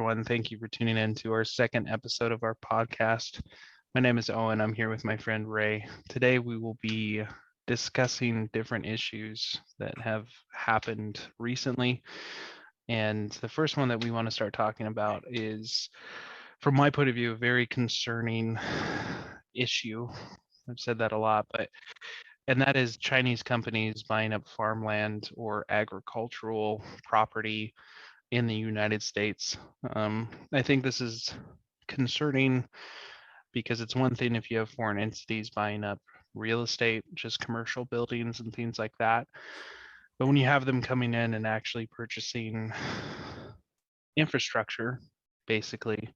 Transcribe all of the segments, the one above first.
everyone. Thank you for tuning in to our second episode of our podcast. My name is Owen. I'm here with my friend Ray. Today, we will be discussing different issues that have happened recently. And the first one that we want to start talking about is, from my point of view, a very concerning issue. I've said that a lot, and that is Chinese companies buying up farmland or agricultural property in the United States. I think this is concerning because it's one thing if you have foreign entities buying up real estate, just commercial buildings and things like that. But when you have them coming in and actually purchasing infrastructure, basically,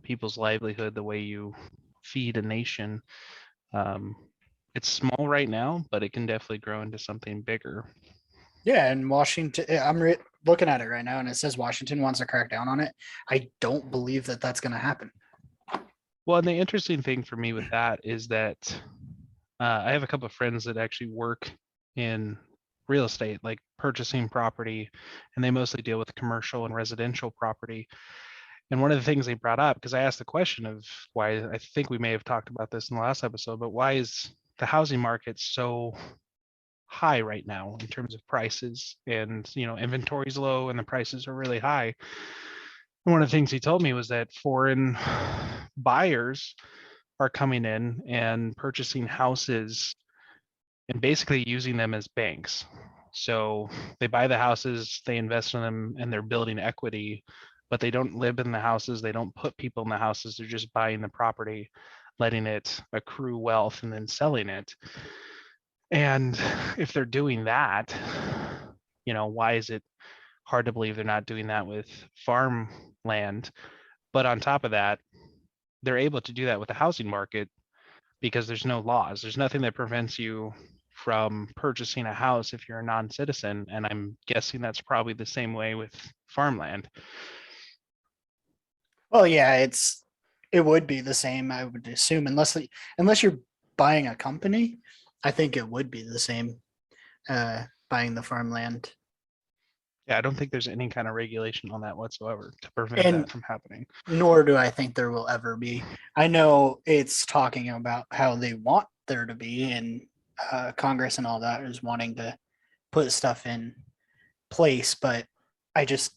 people's livelihood, the way you feed a nation, it's small right now, but it can definitely grow into something bigger. Yeah, and Washington, looking at it right now, and it says Washington wants to crack down on it. I don't believe that that's going to happen. Well, and the interesting thing for me with that is that I have a couple of friends that actually work in real estate, like purchasing property, and they mostly deal with commercial and residential property. And one of the things they brought up, because I asked the question of why, I think we may have talked about this in the last episode, but why is the housing market so high right now in terms of prices? And inventory's low and the prices are really high. And one of the things he told me was that foreign buyers are coming in and purchasing houses and basically using them as banks. So they buy the houses, they invest in them, and they're building equity, but they don't live in the houses. They don't put people in the houses. They're just buying the property, letting it accrue wealth, and then selling it. And if they're doing that, why is it hard to believe they're not doing that with farmland? But on top of that, they're able to do that with the housing market because there's no laws. There's nothing that prevents you from purchasing a house if you're a non-citizen. And I'm guessing that's probably the same way with farmland. Well, yeah, it would be the same, I would assume, unless you're buying a company. I think it would be the same, buying the farmland. Yeah, I don't think there's any kind of regulation on that whatsoever to prevent And that from happening. nor do I think there will ever be. I know it's talking about how they want there to be, and Congress and all that is wanting to put stuff in place, but I just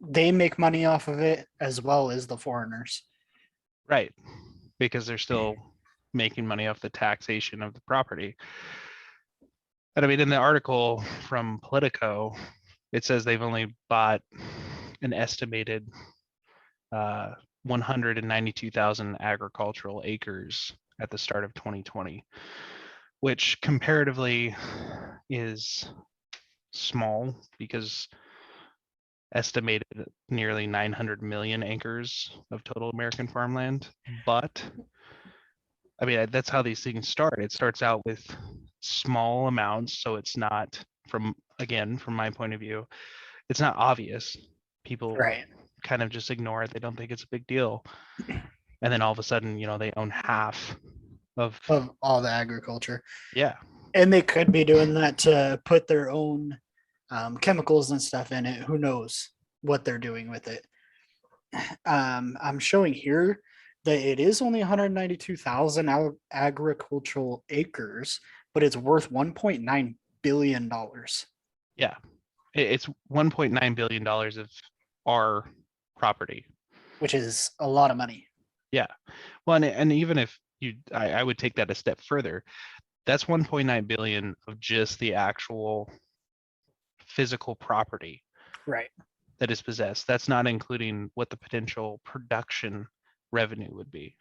they make money off of it as well as the foreigners. Right, because they're still making money off the taxation of the property. And I mean, in the article from Politico, it says they've only bought an estimated 192,000 agricultural acres at the start of 2020, which comparatively is small because estimated nearly 900 million acres of total American farmland. But I mean, that's how these things start. It starts out with small amounts. So it's not, from my point of view, it's not obvious. People Right. kind of just ignore it. They don't think it's a big deal. And then all of a sudden, they own half of all the agriculture. Yeah. And they could be doing that to put their own chemicals and stuff in it. Who knows what they're doing with it? I'm showing here that it is only 192,000 agricultural acres, but it's worth $1.9 billion. Yeah. It's $1.9 billion of our property, which is a lot of money. Yeah. Well, and even if I would take that a step further. That's 1.9 billion of just the actual physical property, right, that is possessed. That's not including what the potential production revenue would be.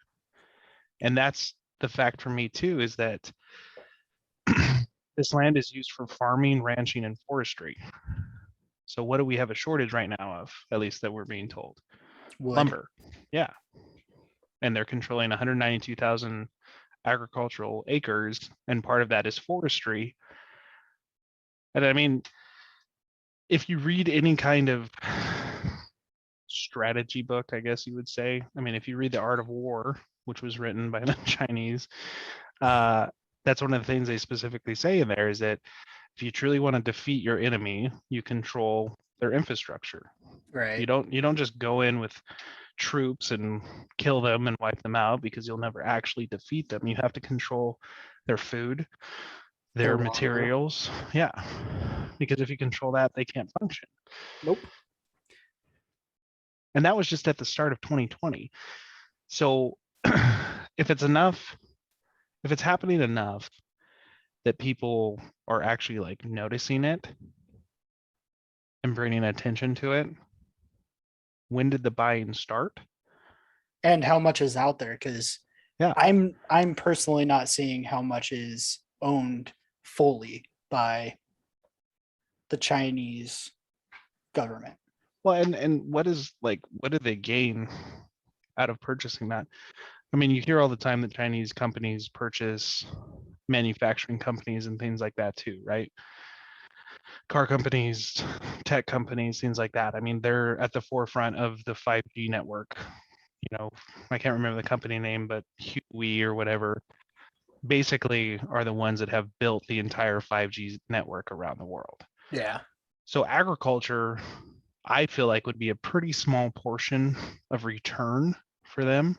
And that's the fact for me too, is that this land is used for farming, ranching, and forestry. So what do we have a shortage right now of, at least that we're being told? Wood. Lumber. Yeah. And they're controlling 192,000 agricultural acres, and part of that is forestry. And I mean, if you read any kind of strategy book, I guess you would say, I mean, if you read The Art of War, which was written by the Chinese, that's one of the things they specifically say in there, is that if you truly want to defeat your enemy, you control their infrastructure. Right. You don't just go in with troops and kill them and wipe them out, because you'll never actually defeat them. You have to control their food, Their their water. materials. Yeah. Because if you control that, they can't function. Nope. And that was just at the start of 2020. So if it's enough, if it's happening enough that people are actually like noticing it and bringing attention to it, when did the buying start? And how much is out there? Because Yeah. I'm personally not seeing how much is owned fully by the Chinese government. Well, and what is like, what do they gain out of purchasing that? I mean, you hear all the time that Chinese companies purchase manufacturing companies and things like that too, right? Car companies, tech companies, things like that. I mean, they're at the forefront of the 5G network. You know, I can't remember the company name, but Huawei or whatever basically are the ones that have built the entire 5G network around the world. Yeah. So agriculture, I feel like would be a pretty small portion of return for them.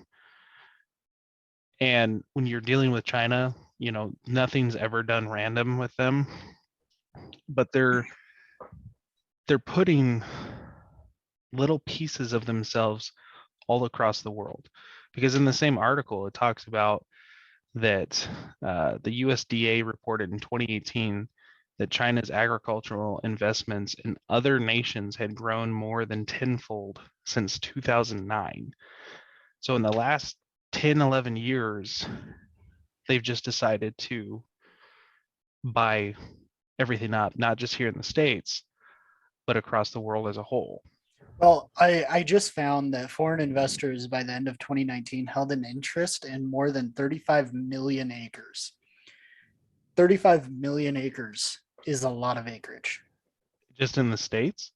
And when you're dealing with China, you know, nothing's ever done random with them, but they're putting little pieces of themselves all across the world. Because in the same article, it talks about that the USDA reported in 2018 that China's agricultural investments in other nations had grown more than tenfold since 2009. So in the last 10, 11 years, they've just decided to buy everything up, not just here in the States, but across the world as a whole. Well, I just found that foreign investors by the end of 2019 held an interest in more than 35 million acres. 35 million acres is a lot of acreage. Just in the States?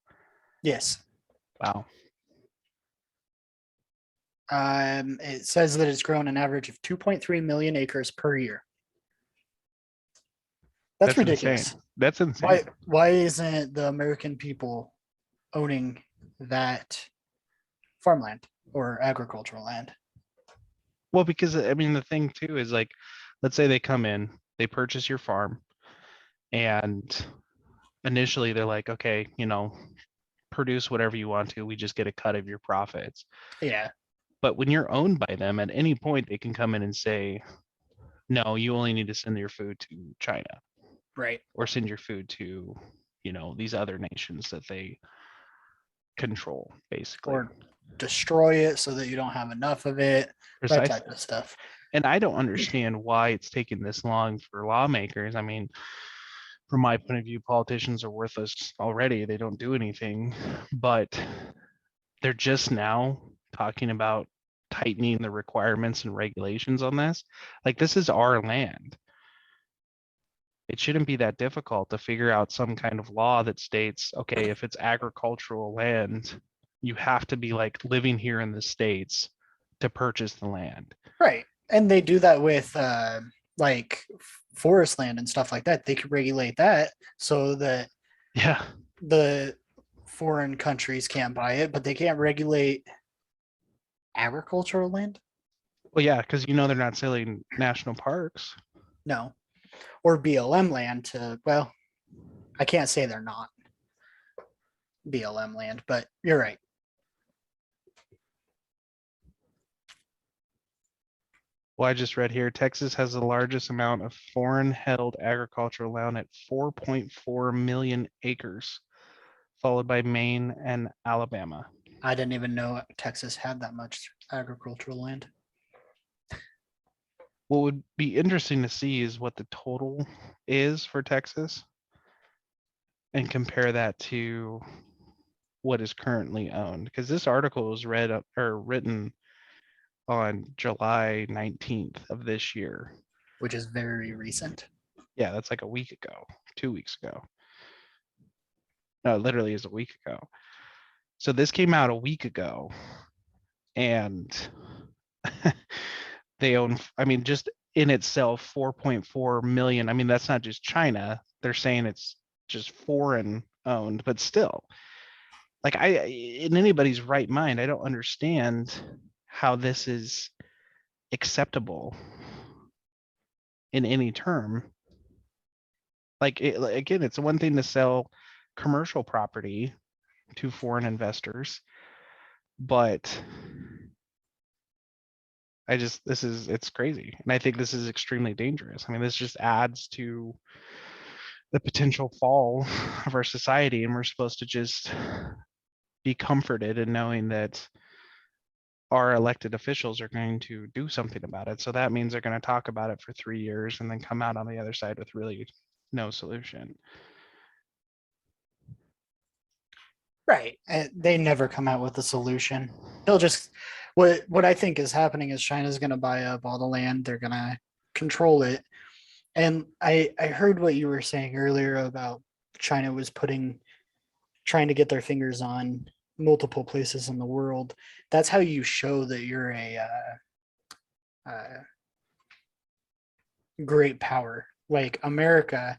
Yes. Wow. It says that it's grown an average of 2.3 million acres per year. That's That's insane. ridiculous. That's insane. Why isn't the American people owning that farmland or agricultural land? Well, because I mean, the thing too is like, let's say they come in, they purchase your farm, and initially they're like, okay, you know, produce whatever you want to. We just get a cut of your profits. Yeah. But when you're owned by them, at any point they can come in and say, no, you only need to send your food to China Right. or send your food to, you know, these other nations that they control, basically. Or destroy it so that you don't have enough of it. That Precisely. type of stuff. And I don't understand why it's taken this long for lawmakers. I mean, from my point of view, politicians are worthless already. They don't do anything, but they're just now talking about tightening the requirements and regulations on this. Like, this is our land. It shouldn't be that difficult to figure out some kind of law that states, okay, if it's agricultural land, you have to be like living here in the States to purchase the land. Right. And they do that with like forest land and stuff like that. They could regulate that so that Yeah. the foreign countries can't buy it, but they can't regulate agricultural land. Well, yeah, because you know they're not selling national parks. No. Or BLM land to, well, I can't say they're not BLM land, but you're right. Well, I just read here, Texas has the largest amount of foreign held agricultural land at 4.4 million acres, followed by Maine and Alabama. I didn't even know Texas had that much agricultural land. What would be interesting to see is what the total is for Texas and compare that to what is currently owned. Because this article was read or written on July 19th of this year. Which is very recent. Yeah, that's like a week ago, 2 weeks ago. No, it literally is a week ago. So this came out a week ago, and they own, I mean, just in itself, 4.4 million. I mean, that's not just China. They're saying it's just foreign owned, but still, like in anybody's right mind, I don't understand how this is acceptable in any term. Like, again, it's one thing to sell commercial property to foreign investors, but it's crazy. And I think this is extremely dangerous. I mean, this just adds to the potential fall of our society, and we're supposed to just be comforted in knowing that our elected officials are going to do something about it. So that means they're going to talk about it for 3 years and then come out on the other side with really no solution. Right. They never come out with a solution. They'll just what I think is happening is China's going to buy up all the land. They're going to control it. And I heard what you were saying earlier about China was trying to get their fingers on multiple places in the world. That's how you show that you're a great power. Like America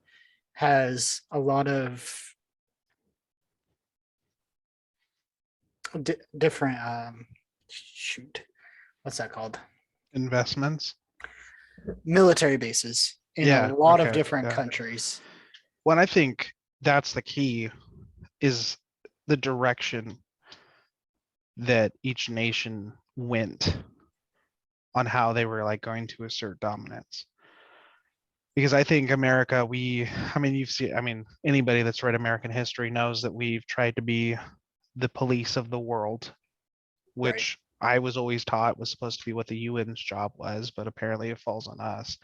has a lot of different shoot, what's that called? Investments. Military bases in a Yeah. lot of Okay. different Yeah. countries. Well, I think that's the key, is the direction that each nation went on how they were like going to assert dominance. Because I think America, I mean, you've seen, I mean, anybody that's read American history knows that we've tried to be the police of the world, Right. which I was always taught was supposed to be what the UN's job was, but apparently it falls on us.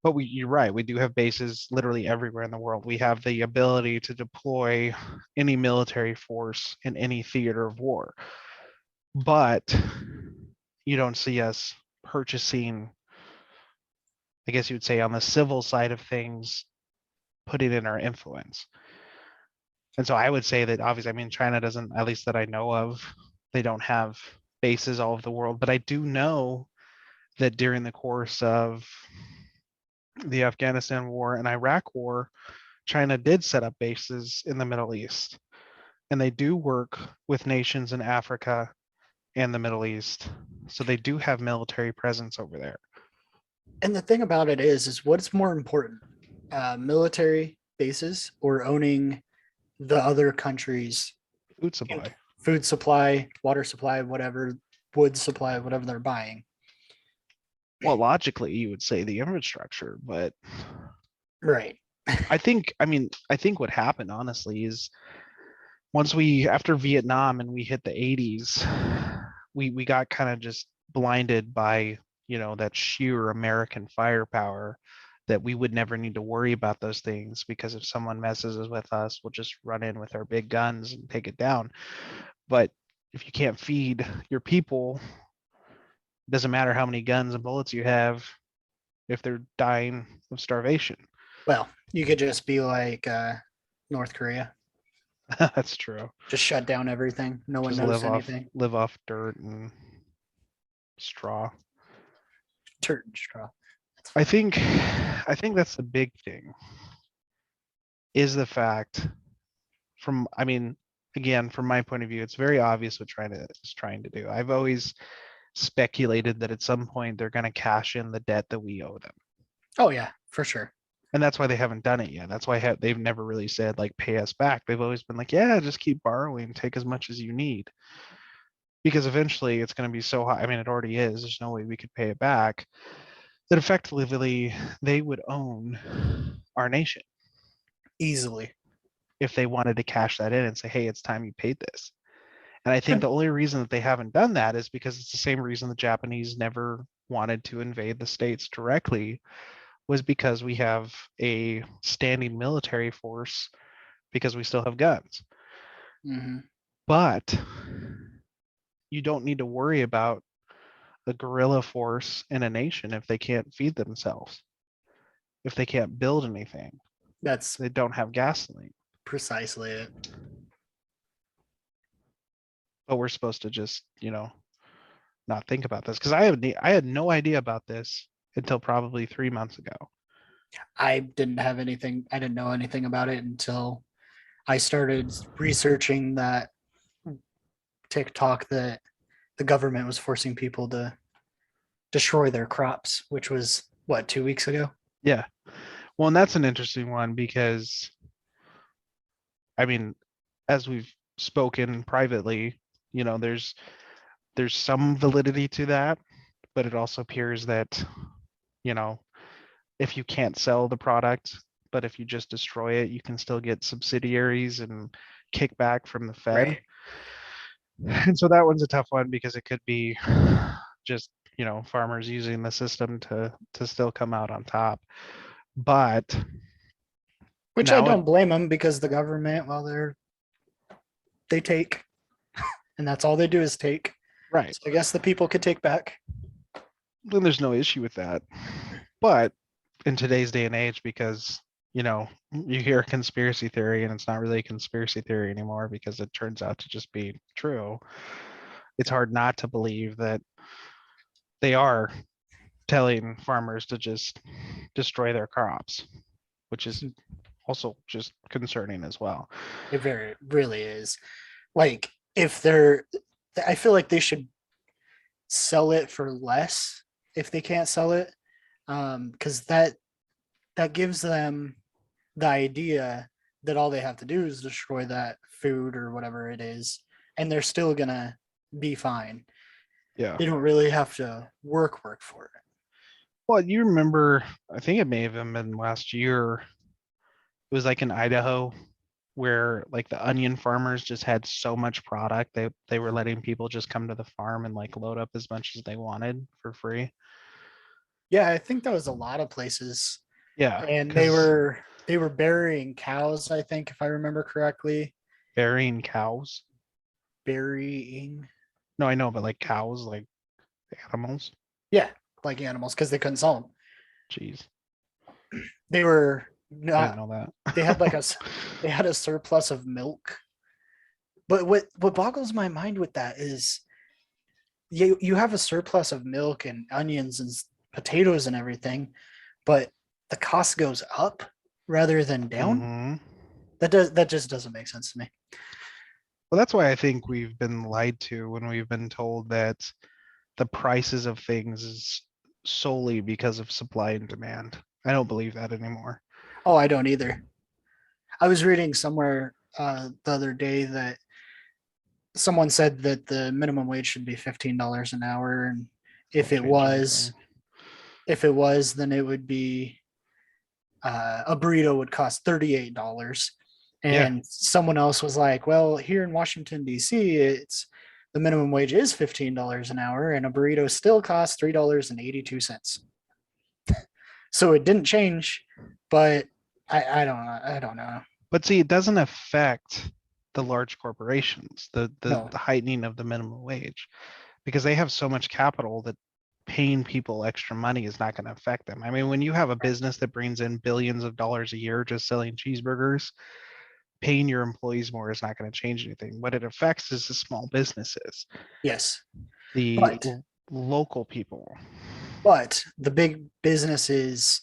But you're right, we do have bases literally everywhere in the world. We have the ability to deploy any military force in any theater of war. But you don't see us purchasing, I guess you would say, on the civil side of things, putting in our influence. And so I would say that obviously, I mean, China doesn't, at least that I know of, they don't have bases all over the world. But I do know that during the course of the Afghanistan war and Iraq war, China did set up bases in the Middle East. And they do work with nations in Africa and the Middle East. So they do have military presence over there. And the thing about it is what's more important, military bases or owning the other countries' Food supply. food supply, water supply, whatever, wood supply, whatever they're buying. Well, logically, you would say the infrastructure, but Right. I think, I mean, I think what happened honestly is once after Vietnam and we hit the 80s, we got kind of just blinded by, that sheer American firepower, that we would never need to worry about those things, because if someone messes with us, we'll just run in with our big guns and take it down. But if you can't feed your people, it doesn't matter how many guns and bullets you have if they're dying of starvation. Well, you could just be like North Korea, That's true. just shut down everything. No one Just knows anything. live off dirt and straw. Dirt and straw. I think that's the big thing, is the fact I mean, again, from my point of view, it's very obvious what China is trying to do. I've always speculated that at some point they're going to cash in the debt that we owe them. Oh yeah, for sure. And that's why they haven't done it yet. That's why they've never really said like pay us back. They've always been like, yeah, just keep borrowing, take as much as you need. Because eventually it's going to be so high. I mean, it already is. There's no way we could pay it back. That effectively they would own our nation Easily. if they wanted to cash that in and say, hey, it's time you paid this. And I think the only reason that they haven't done that is because it's the same reason the Japanese never wanted to invade the States directly, was because we have a standing military force, because we still have guns. Mm-hmm. But you don't need to worry about a guerrilla force in a nation if they can't feed themselves, if they can't build anything, That's they don't have gasoline. precisely it. But we're supposed to just, not think about this, because I had no idea about this until probably 3 months ago. I didn't know anything about it until I started researching that TikTok that the government was forcing people to destroy their crops, which was what, 2 weeks ago? Yeah. Well, and that's an interesting one because I mean, as we've spoken privately, there's some validity to that, but it also appears that, you know, if you can't sell the product, but if you just destroy it, you can still get subsidiaries and kickback from the Fed. Right. And so that one's a tough one because it could be just, farmers using the system to still come out on top. But Which I now it don't blame them because the government, well, they take, and that's all they do is take. right. So I guess the people could take back. Then there's no issue with that. But in today's day and age, because you hear a conspiracy theory and it's not really a conspiracy theory anymore because it turns out to just be true, it's hard not to believe that they are telling farmers to just destroy their crops, which is also just concerning as well. It very really is. Like if they're, I feel like they should sell it for less if they can't sell it, because that gives them the idea that all they have to do is destroy that food or whatever it is, and they're still gonna be fine. Yeah. They don't really have to work for it. Well, you remember, I think it may have been last year, it was like in Idaho where like the onion farmers just had so much product they were letting people just come to the farm and like load up as much as they wanted for free. Yeah, I think that was a lot of places, Yeah, and they because were they were burying cows. I think if I remember correctly, burying cows. burying, No, I know, but like cows, like animals. yeah, like animals because they couldn't sell them. Jeez, They were I didn't not. know They had like that. they had a surplus of milk. But what boggles my mind with that is you have a surplus of milk and onions and potatoes and everything, but the cost goes up rather than down. Hmm. That just doesn't make sense to me. Well, that's why I think we've been lied to when we've been told that the prices of things is solely because of supply and demand. I don't believe that anymore. Oh, I don't either. I was reading somewhere the other day that someone said that the minimum wage should be $15 an hour, and if Won't it change was, anything. if it was, then it would be a burrito would cost $38. Yeah. And someone else was like, well, here in Washington, D.C., it's the minimum wage is $15 an hour, and a burrito still costs $3.82. So it didn't change, but I don't know. I don't know. But see, it doesn't affect the large corporations, No. the heightening of the minimum wage, because they have so much capital that paying people extra money is not going to affect them. I mean, when you have a business that brings in billions of dollars a year just selling cheeseburgers, paying your employees more is not going to change anything. What it affects is the small businesses, Yes. the But local people. the big businesses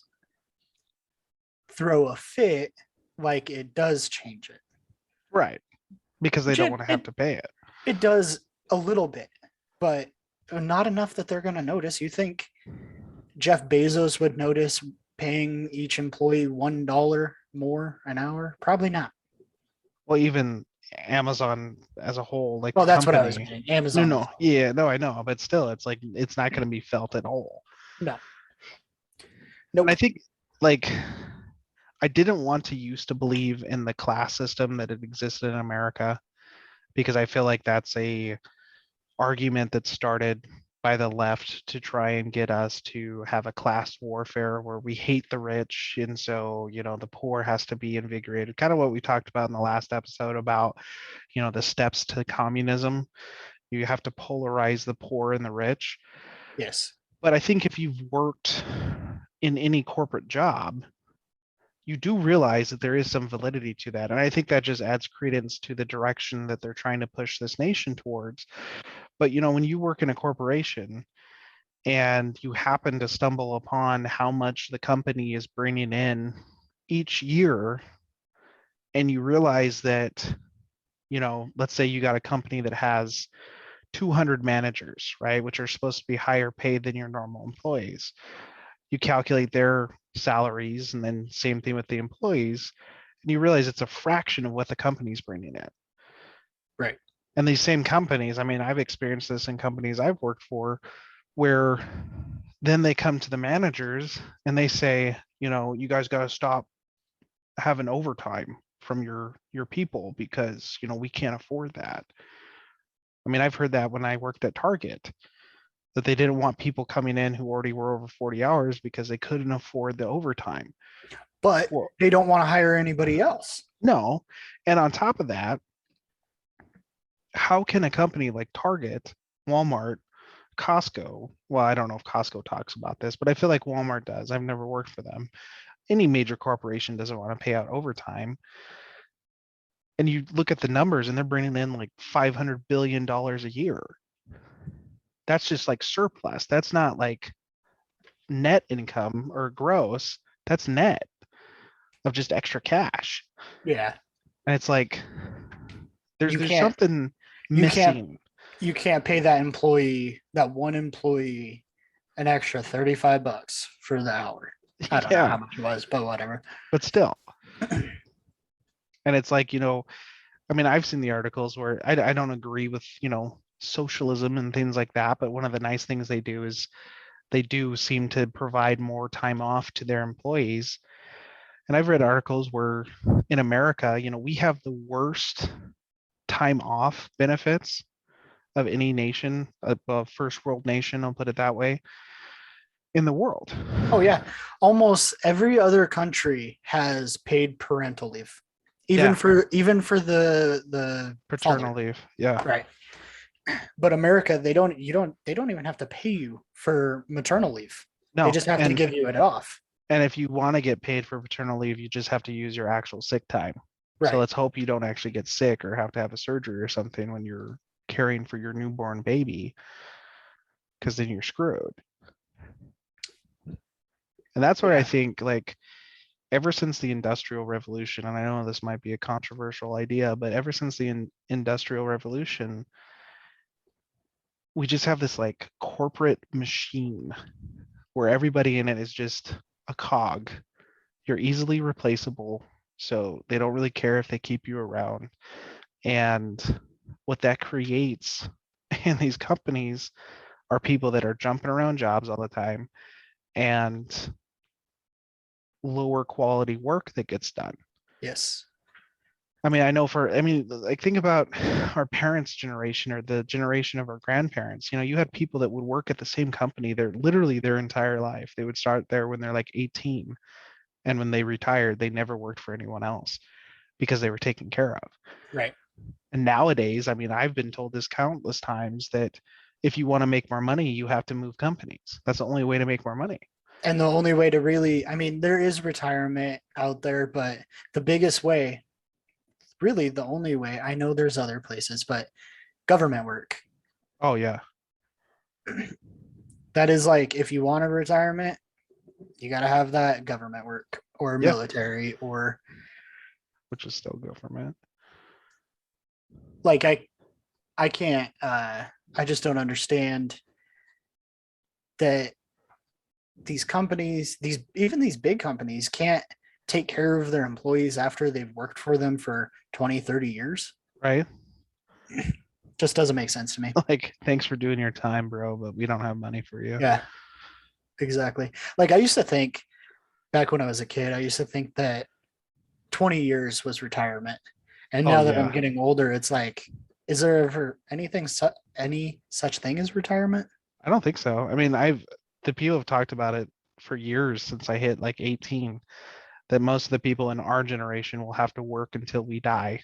throw a fit like it does change it. Right. Because they Which don't want to have it to pay it. it does a little bit, but not enough that they're going to notice. You think Jeff Bezos would notice paying each employee $1 more an hour? Probably not. Well, even Amazon as a whole, like the Well, that's what I was company. meaning. No, Amazon is no, yeah, no, I know, but still, it's like it's not going to be felt at all. no, And I nope. think, like, I didn't want to used to believe in the class system that it existed in America because I feel like that's a argument that started by the left to try and get us to have a class warfare where we hate the rich and so the poor has to be invigorated, kind of what we talked about in the last episode about the steps to communism. You have to polarize the poor and the rich. Yes. But I think if you've worked in any corporate job, you do realize that there is some validity to that. And I think that just adds credence to the direction that they're trying to push this nation towards. But when you work in a corporation and you happen to stumble upon how much the company is bringing in each year, and you realize that, let's say you got a company that has 200 managers, right, which are supposed to be higher paid than your normal employees. You calculate their salaries, and then same thing with the employees, and you realize it's a fraction of what the company's bringing in. Right. And these same companies, I mean, I've experienced this in companies I've worked for, where then they come to the managers and they say, you guys got to stop having overtime from your people because, we can't afford that. I mean, I've heard that when I worked at Target, that they didn't want people coming in who already were over 40 hours because they couldn't afford the overtime. But Well, they don't want to hire anybody else. no. And on top of that, how can a company like Target, Walmart, Costco, well, I don't know if Costco talks about this, but I feel like Walmart does. I've never worked for them. Any major corporation doesn't want to pay out overtime. And you look at the numbers and they're bringing in like $500 billion a year. That's just like surplus. That's not like net income or gross. That's net of just extra cash. Yeah. And it's like there's You there's can't something you can't missing. you can't pay that one employee an extra $35 for the hour. I don't know Yeah, how much it was, but whatever. but still. And it's like, I mean, I've seen the articles where I don't agree with, socialism and things like that, but one of the nice things they do is they do seem to provide more time off to their employees. And I've read articles where in America, we have the worst time off benefits of any nation, a first world nation, I'll put it that way, in the world. Oh yeah. Almost every other country has paid parental leave. Even Yeah, for the paternal father. leave. Yeah. Right. But America, they don't even have to pay you for maternal leave. They No. just have to And give you it off. and if you want to get paid for paternal leave, you just have to use your actual sick time. So Right. let's hope you don't actually get sick or have to have a surgery or something when you're caring for your newborn baby, because then you're screwed. And that's where I Yeah. think, like, ever since the Industrial Revolution, and I know this might be a controversial idea, but ever since the Industrial Revolution, we just have this like corporate machine where everybody in it is just a cog. You're easily replaceable, so they don't really care if they keep you around. And what that creates in these companies are people that are jumping around jobs all the time and lower quality work that gets done. Yes. I mean, like think about our parents' generation or the generation of our grandparents. You had people that would work at the same company literally their entire life. They would start there when they're like 18. And when they retired, they never worked for anyone else because they were taken care of. Right. And nowadays, I mean, I've been told this countless times that if you want to make more money, you have to move companies. That's the only way to make more money. And the only way to really, I mean, there is retirement out there, but the biggest way, really the only way, I know there's other places, but government work. Oh yeah. That is like if you want a retirement, you got to have that government work or Yeah. military or Which is still government. like I can't I just don't understand that these companies, these big companies can't take care of their employees after they've worked for them for 20, 30 years. Right? Just doesn't make sense to me. Like, thanks for doing your time, bro, but we don't have money for you. Yeah, exactly. Like I used to think back when I was a kid, I used to think that 20 years was retirement. And Oh now that I'm yeah. getting older, it's like, is there ever any such thing as retirement? I don't think so. I mean, the people have talked about it for years since I hit like 18, that most of the people in our generation will have to work until we die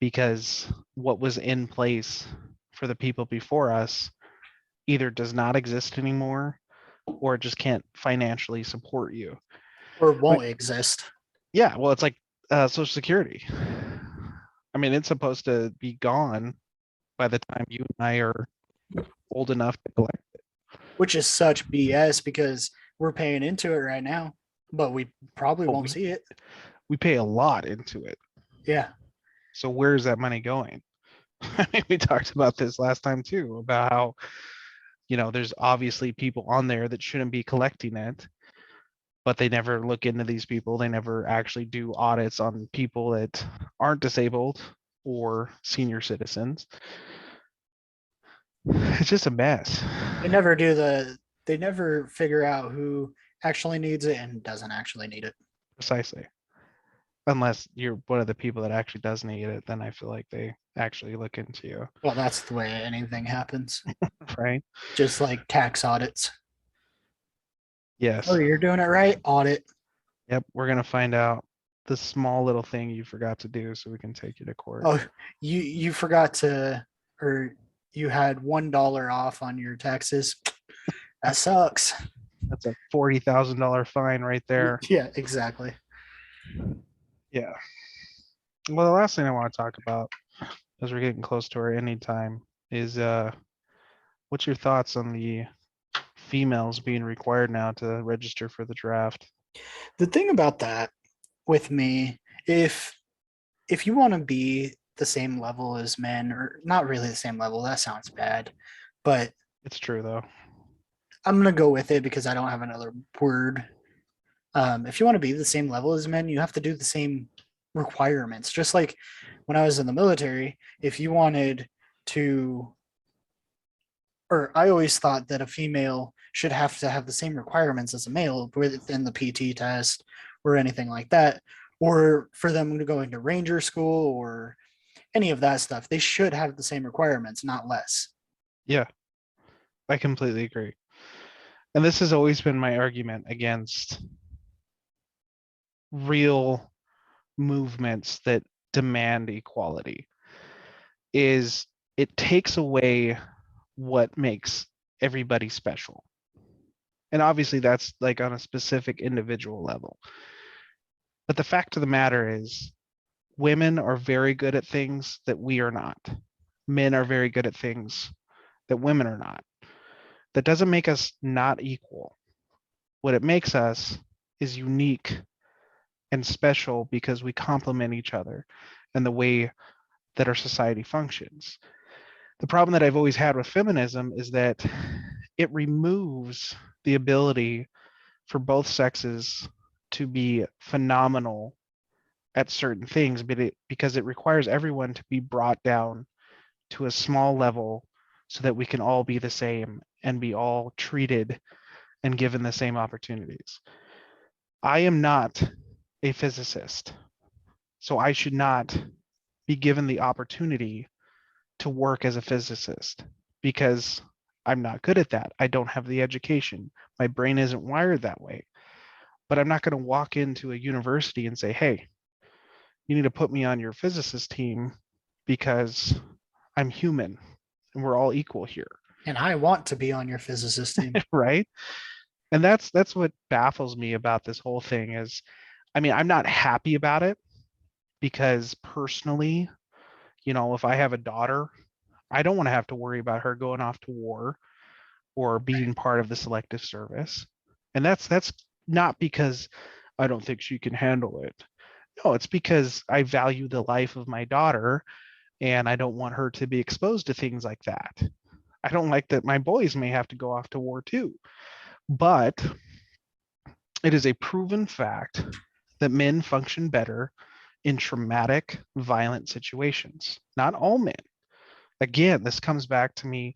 because what was in place for the people before us either does not exist anymore or it just can't financially support you. Or But won't exist? yeah, well, it's like Social Security. I mean, it's supposed to be gone by the time you and I are old enough to collect. Which is such BS because we're paying into it right now, but we probably Oh, won't see it. we pay a lot into it. Yeah. So where's that money going? I mean, we talked about this last time too, about how, there's obviously people on there that shouldn't be collecting it, but they never look into these people. They never actually do audits on people that aren't disabled or senior citizens. It's just a mess. They never do they never figure out who actually needs it and doesn't actually need it. Precisely. Unless you're one of the people that actually does need it, then I feel like they actually look into you, Well, that's the way anything happens. right? Just like tax audits. Oh, Yes. you're doing it right? Audit. Yep. We're gonna find out the small little thing you forgot to do so we can take you to court. Oh, you forgot to, or you had $1 off on your taxes. That sucks. That's a $40,000 fine right there. Yeah, exactly. Yeah. Well, the last thing I want to talk about as we're getting close to our ending time is what's your thoughts on the females being required now to register for the draft? The thing about that with me, if you want to be the same level as men, or not really the same level, that sounds bad, but It's true though. I'm gonna go with it because I don't have another word. If you want to be the same level as men, you have to do the same requirements. Just like when I was in the military, if you wanted to, or I always thought that a female should have to have the same requirements as a male within the PT test or anything like that, or for them to go into ranger school or any of that stuff. They should have the same requirements, not less. Yeah, I completely agree. And this has always been my argument against real movements that demand equality is it takes away what makes everybody special. And obviously that's like on a specific individual level. But the fact of the matter is women are very good at things that we are not. Men are very good at things that women are not. That doesn't make us not equal. What it makes us is unique and special because we complement each other and the way that our society functions. The problem that I've always had with feminism is that it removes the ability for both sexes to be phenomenal at certain things, but because it requires everyone to be brought down to a small level so that we can all be the same and be all treated and given the same opportunities. I am not a physicist, so I should not be given the opportunity to work as a physicist because I'm not good at that. I don't have the education. My brain isn't wired that way. But I'm not going to walk into a university and say, hey, you need to put me on your physicist team because I'm human and we're all equal here. And I want to be on your physicist team. Right. And that's what baffles me about this whole thing is, I mean, I'm not happy about it because personally, if I have a daughter, I don't want to have to worry about her going off to war or being part of the selective service. And that's not because I don't think she can handle it. No, it's because I value the life of my daughter and I don't want her to be exposed to things like that. I don't like that my boys may have to go off to war too. But it is a proven fact that men function better in traumatic, violent situations. Not all men. Again, this comes back to me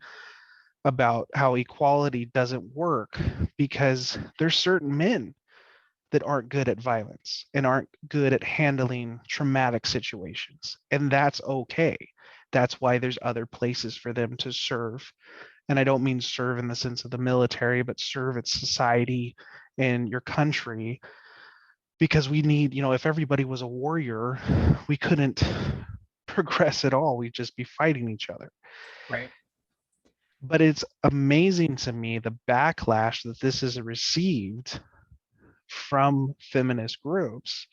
about how equality doesn't work because there's certain men that aren't good at violence and aren't good at handling traumatic situations. And that's okay. That's why there's other places for them to serve. And I don't mean serve in the sense of the military, but serve its society and your country. Because we need, if everybody was a warrior, we couldn't progress at all. We'd just be fighting each other. Right. But it's amazing to me the backlash that this has received from feminist groups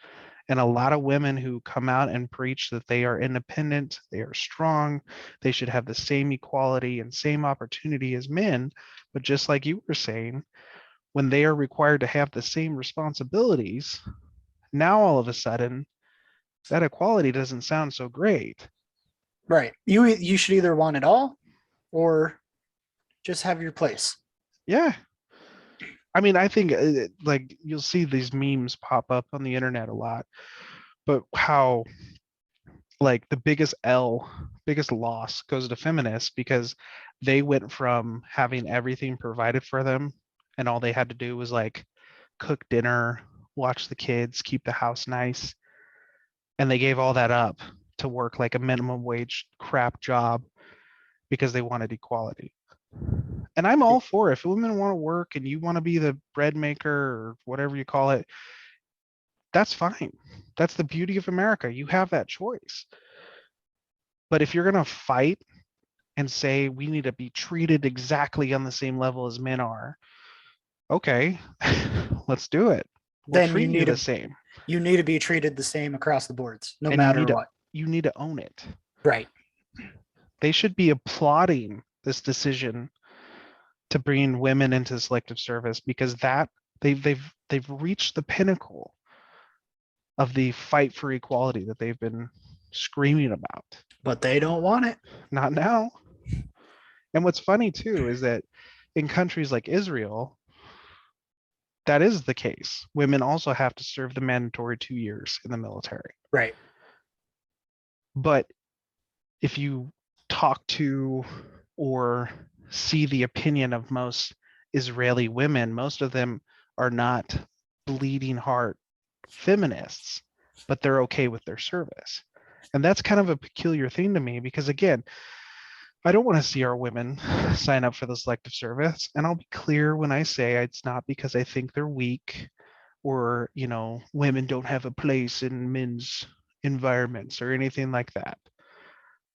and a lot of women who come out and preach that they are independent, they are strong, they should have the same equality and same opportunity as men. But just like you were saying, when they are required to have the same responsibilities, now all of a sudden that equality doesn't sound so great. Right. You should either want it all or just have your place. Yeah. I mean, I think like you'll see these memes pop up on the internet a lot, but how like the biggest loss goes to feminists because they went from having everything provided for them and all they had to do was like cook dinner, watch the kids, keep the house nice, and they gave all that up to work like a minimum wage crap job because they wanted equality. And I'm all for it. If women want to work and you want to be the bread maker or whatever you call it, that's fine. That's the beauty of America. You have that choice. But if you're going to fight and say we need to be treated exactly on the same level as men are, okay, let's do it. We'll Then treat you the same. you need to be treated the same across the boards, no And matter what. you need to own it. Right. They should be applauding this decision to bring women into selective service because that they've reached the pinnacle of the fight for equality that they've been screaming about. But they don't want it. Not now. And what's funny too is that in countries like Israel, that is the case. Women also have to serve the mandatory 2 years in the military. Right. But if you talk to or see the opinion of most Israeli women, most of them are not bleeding heart feminists, but they're okay with their service. And that's kind of a peculiar thing to me because, again, I don't want to see our women sign up for the selective service. And I'll be clear when I say it's not because I think they're weak or, women don't have a place in men's environments or anything like that.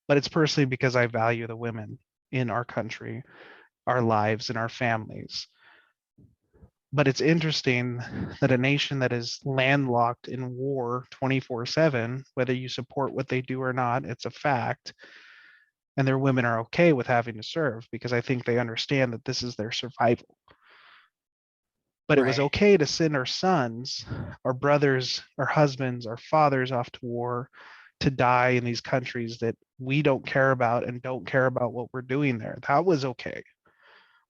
But it's personally because I value the women in our country, our lives, and our families. But it's interesting that a nation that is landlocked in war 24/7, whether you support what they do or not, it's a fact, and their women are okay with having to serve because I think they understand that this is their survival. But it was Right. okay to send our sons, our brothers, our husbands, our fathers off to war to die in these countries that we don't care about and don't care about what we're doing there. That was okay.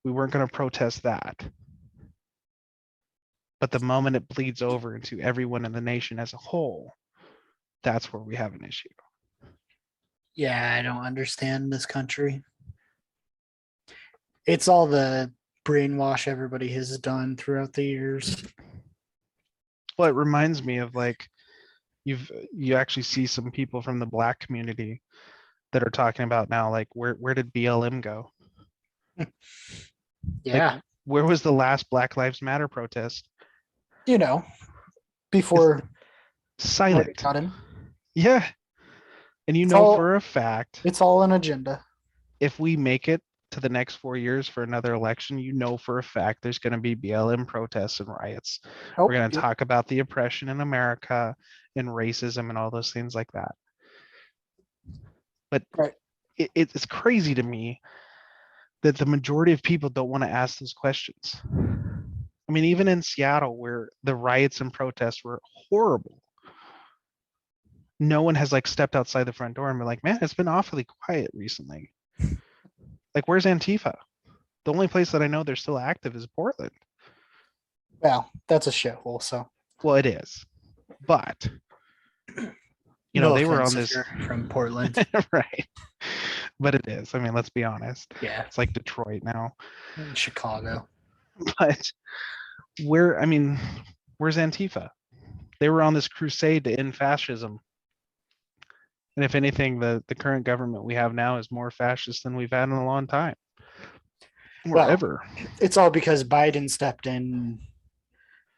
We weren't going to protest that. But the moment it bleeds over into everyone in the nation as a whole, that's where we have an issue. Yeah, I don't understand this country. It's all the brainwash everybody has done throughout the years. Well, it reminds me of like you actually see some people from the Black community that are talking about now, like where did BLM go? Like Yeah. where was the last Black Lives Matter protest? You know, before Silent. got in. Yeah. And It's all for a fact, it's all an agenda. if we make it to the next 4 years for another election, for a fact there's going to be BLM protests and riots. Oh, We're going to yep. talk about the oppression in America and racism and all those things like that. But Right. it's crazy to me that the majority of people don't want to ask those questions. I mean, even in Seattle, where the riots and protests were horrible, no one has like stepped outside the front door and been like, man, it's been awfully quiet recently. Like, where's Antifa? The only place that I know they're still active is Portland. Well, that's a shithole. So, Well, it is, but no they were offense on if this you're from Portland. right, but it is. I mean, let's be honest. Yeah, It's like Detroit now. in Chicago. But where's Antifa? They were on this crusade to end fascism. And if anything, the current government we have now is more fascist than we've had in a long time. Or Well, ever. it's all because Biden stepped in,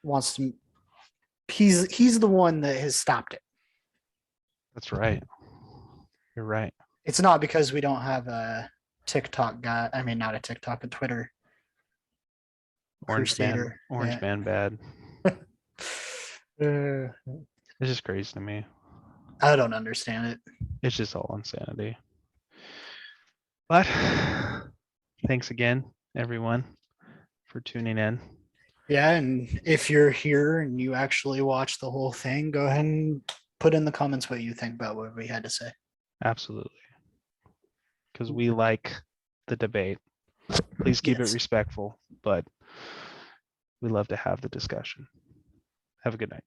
wants to. He's the one that has stopped it. That's right. You're right. It's not because we don't have a TikTok guy. I mean, not a TikTok, a Twitter Orange man, crusader. orange Yeah. man bad. Uh, It's just crazy to me. I don't understand it. It's just all insanity. But thanks again, everyone, for tuning in. Yeah, and if you're here and you actually watch the whole thing, go ahead and put in the comments what you think about what we had to say. Absolutely. Because we like the debate. Please keep it Yes. respectful, but we love to have the discussion. Have a good night.